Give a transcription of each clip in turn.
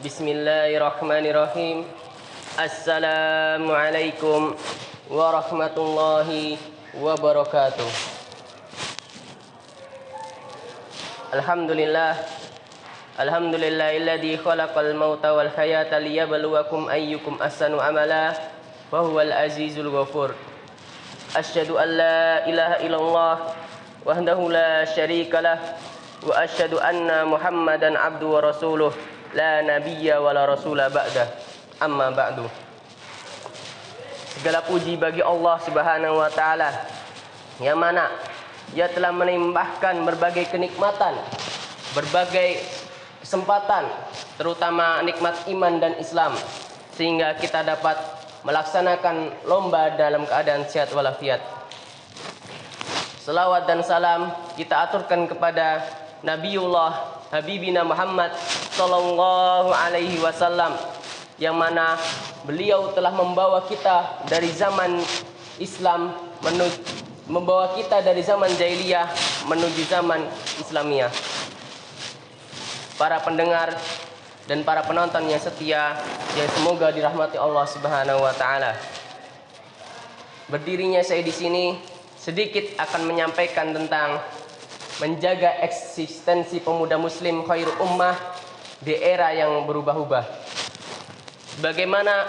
Bismillahirrahmanirrahim. Assalamualaikum warahmatullahi wabarakatuh. Alhamdulillahilladzi khalaqal mauta wal hayata liyabluwakum ayyukum ahsanu amala wa huwal azizul ghafur. Asyhadu an la ilaha illallah wahdahu la syarikalah wa asyhadu anna Muhammadan abduhu wa rasuluh la nabiyya wa la rasula ba'dah. Amma ba'du. Segala puji bagi Allah Subhanahu wa taala yang mana Dia telah menimbahkan berbagai kenikmatan, berbagai kesempatan, terutama nikmat iman dan Islam, sehingga kita dapat melaksanakan lomba dalam keadaan sehat walafiat. Selawat dan salam kita aturkan kepada Nabiullah Habibina Muhammad sallallahu alaihi wasallam, yang mana beliau telah membawa kita dari zaman Islam membawa kita dari zaman jahiliyah menuju zaman Islamiyah. Para pendengar dan para penonton yang setia, yang semoga dirahmati Allah Subhanahu wa taala. Berdirinya saya di sini sedikit akan menyampaikan tentang menjaga eksistensi pemuda muslim khairu ummah di era yang berubah-ubah. Bagaimana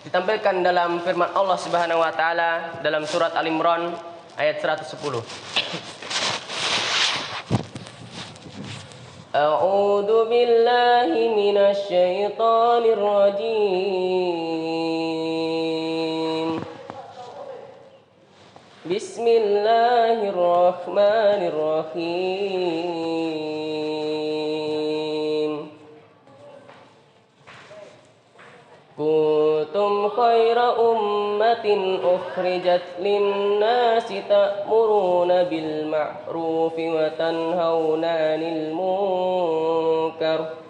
ditampilkan dalam firman Allah Subhanahu wa taala dalam surat Al-Imran ayat 110. A'udzu billahi minasy syaithanir rajim. Bismillahirrahmanirrahim. Kuntum khaira ummatin ukhrijat lin-nasi ta'muruna bil ma'rufi wa tanhauna 'anil munkar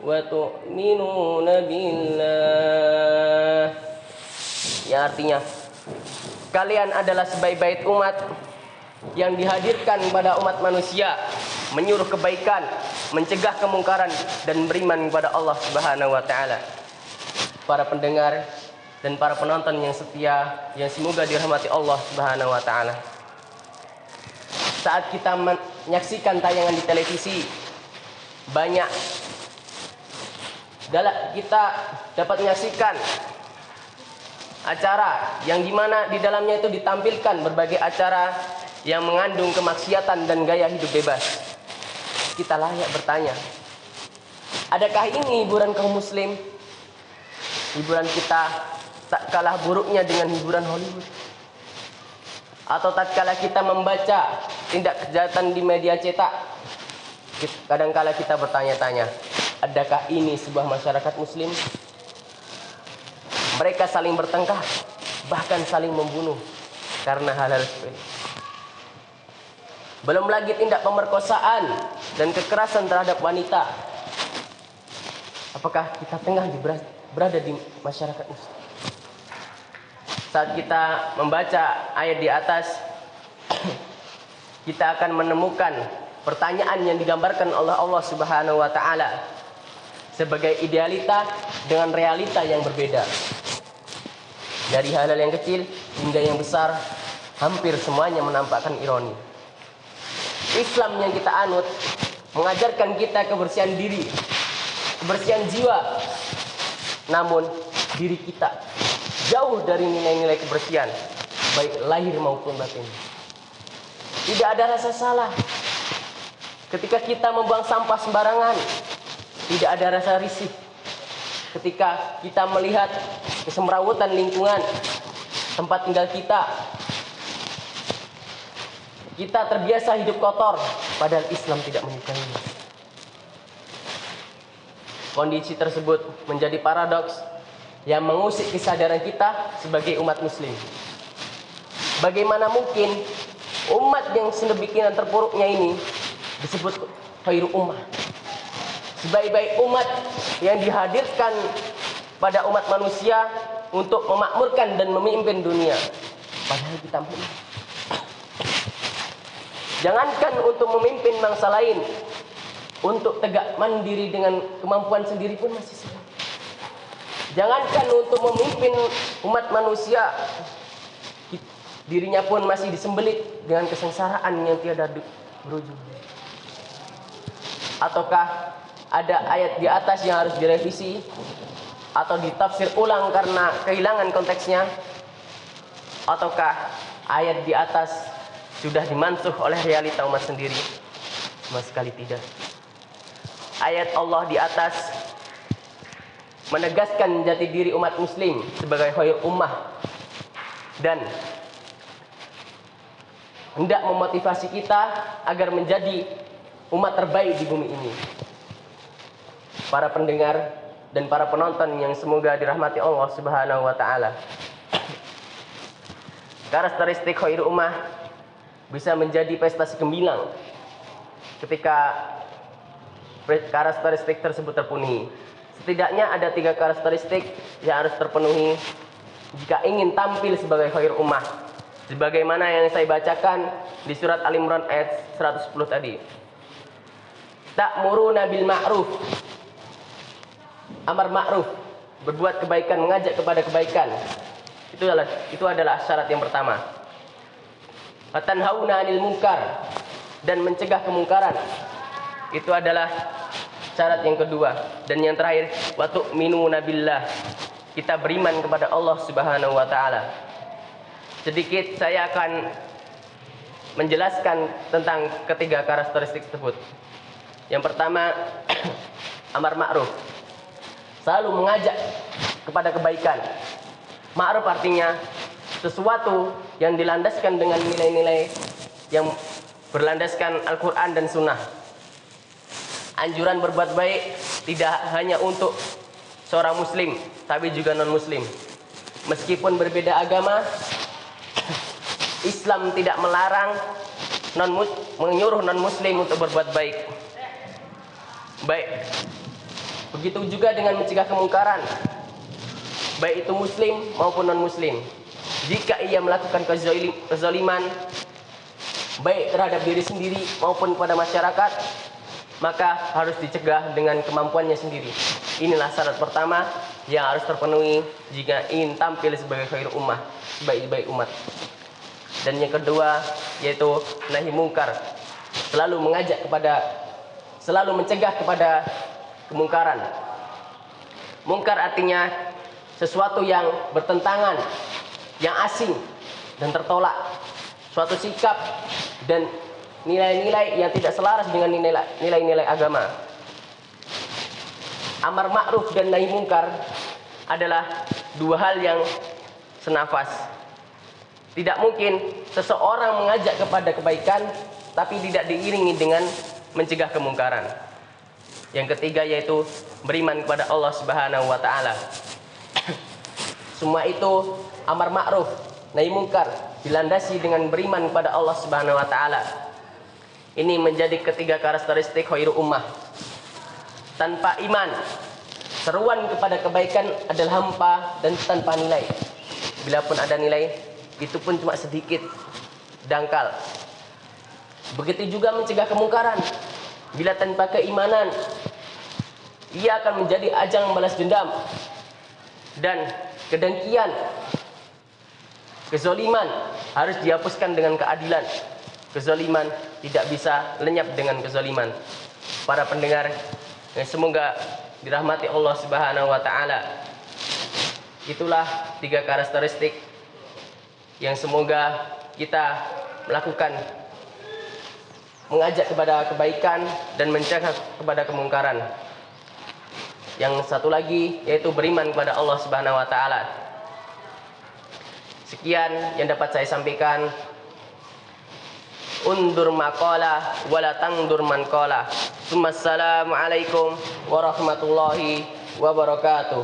wa tu'minuna billah. Ya, artinya kalian adalah sebaik-baik umat yang dihadirkan pada umat manusia, menyuruh kebaikan, mencegah kemungkaran, dan beriman kepada Allah Subhanahu wa taala. Para pendengar dan para penonton yang setia, yang semoga dirahmati Allah Subhanahu wa taala. Saat kita menyaksikan tayangan di televisi, banyak kita dapat menyaksikan acara yang dimana di dalamnya itu ditampilkan berbagai acara yang mengandung kemaksiatan dan gaya hidup bebas. Kita layak bertanya, adakah ini hiburan kaum muslim? Hiburan kita tak kalah buruknya dengan hiburan Hollywood? Atau tak kalah kita membaca tindak kejahatan di media cetak, kadangkala kita bertanya-tanya, adakah ini sebuah masyarakat muslim? Mereka saling bertengkar, bahkan saling membunuh karena hal-hal sepele. Belum lagi tindak pemerkosaan dan kekerasan terhadap wanita. Apakah kita tengah berada di masyarakat muslim? Saat kita membaca ayat di atas, kita akan menemukan pertanyaan yang digambarkan oleh Allah Subhanahu wa taala sebagai idealita dengan realita yang berbeda. Dari hal-hal yang kecil hingga yang besar, hampir semuanya menampakkan ironi. Islam yang kita anut mengajarkan kita kebersihan diri, kebersihan jiwa. Namun diri kita jauh dari nilai-nilai kebersihan, baik lahir maupun batin. Tidak ada rasa salah ketika kita membuang sampah sembarangan. Tidak ada rasa risih ketika kita melihat kesemrawutan lingkungan tempat tinggal kita. Kita terbiasa hidup kotor, padahal Islam tidak menyukainya. Kondisi tersebut menjadi paradoks yang mengusik kesadaran kita sebagai umat muslim. Bagaimana mungkin umat yang sedemikian terpuruknya ini disebut khairu ummah, sebaik-baik umat yang dihadirkan pada umat manusia untuk memakmurkan dan memimpin dunia, padahal kita belum. Jangankan untuk memimpin bangsa lain, untuk tegak mandiri dengan kemampuan sendiri pun masih sulit. Jangankan untuk memimpin umat manusia, dirinya pun masih disembelit dengan kesengsaraan yang tiada berujung. Ataukah ada ayat di atas yang harus direvisi atau ditafsir ulang karena kehilangan konteksnya? Ataukah ayat di atas sudah dimansuh oleh realita umat sendiri? Sama sekali tidak. Ayat Allah di atas menegaskan jati diri umat muslim sebagai khair ummah dan hendak memotivasi kita agar menjadi umat terbaik di bumi ini. Para pendengar dan para penonton yang semoga dirahmati Allah Subhanahu wa taala. Karakteristik khair ummah bisa menjadi pesta gemilang ketika karakteristik tersebut terpenuhi. Setidaknya ada 3 karakteristik yang harus terpenuhi jika ingin tampil sebagai khair ummah. Sebagaimana yang saya bacakan di surat Al-Imran ayat 110 tadi. Ta'muruna bil ma'ruf. Amar ma'ruf, berbuat kebaikan, mengajak kepada kebaikan. Itu adalah syarat yang pertama. Watanhauna 'anil munkar, dan mencegah kemungkaran. Itu adalah syarat yang kedua. Dan yang terakhir, wa tu'minuna billah, kita beriman kepada Allah Subhanahu wa taala. Sedikit saya akan menjelaskan tentang ketiga karakteristik tersebut. Yang pertama, amar ma'ruf, selalu mengajak kepada kebaikan. Ma'ruf artinya sesuatu yang dilandaskan dengan nilai-nilai yang berlandaskan Al-Quran dan Sunnah. Anjuran berbuat baik tidak hanya untuk seorang muslim, tapi juga non-muslim. Meskipun berbeda agama, Islam tidak melarang menyuruh non-muslim untuk berbuat baik. Begitu juga dengan mencegah kemungkaran, baik itu muslim maupun non-muslim. Jika ia melakukan kezaliman, baik terhadap diri sendiri maupun kepada masyarakat, maka harus dicegah dengan kemampuannya sendiri. Inilah syarat pertama yang harus terpenuhi jika ingin tampil sebagai khair ummah, sebaik-baik umat. Dan yang kedua yaitu nahi mungkar, selalu mencegah kepada kemungkaran. Mungkar artinya sesuatu yang bertentangan, yang asing dan tertolak, suatu sikap dan nilai-nilai yang tidak selaras dengan nilai-nilai agama. Amar ma'ruf dan nahi mungkar adalah 2 hal yang senafas. Tidak mungkin seseorang mengajak kepada kebaikan tapi tidak diiringi dengan mencegah kemungkaran. Yang ketiga yaitu beriman kepada Allah Subhanahu wa taala. Semua itu amar ma'ruf, nahi mungkar dilandasi dengan beriman kepada Allah Subhanahu wa taala. Ini menjadi ketiga karakteristik khair ummah. Tanpa iman, seruan kepada kebaikan adalah hampa dan tanpa nilai. Bila pun ada nilai, itu pun cuma sedikit, dangkal. Begitu juga mencegah kemungkaran. Bila tanpa keimanan, ia akan menjadi ajang balas dendam dan kedengkian. Kezaliman harus dihapuskan dengan keadilan. Kezaliman tidak bisa lenyap dengan kezaliman. Para pendengar yang semoga dirahmati Allah Subhanahu wa taala. Itulah 3 karakteristik yang semoga kita melakukan, mengajak kepada kebaikan dan mencegah kepada kemungkaran. Yang satu lagi yaitu beriman kepada Allah Subhanahu wa taala. Sekian yang dapat saya sampaikan. Undur maqala wala tangdur man qala. Assalamualaikum warahmatullahi wabarakatuh.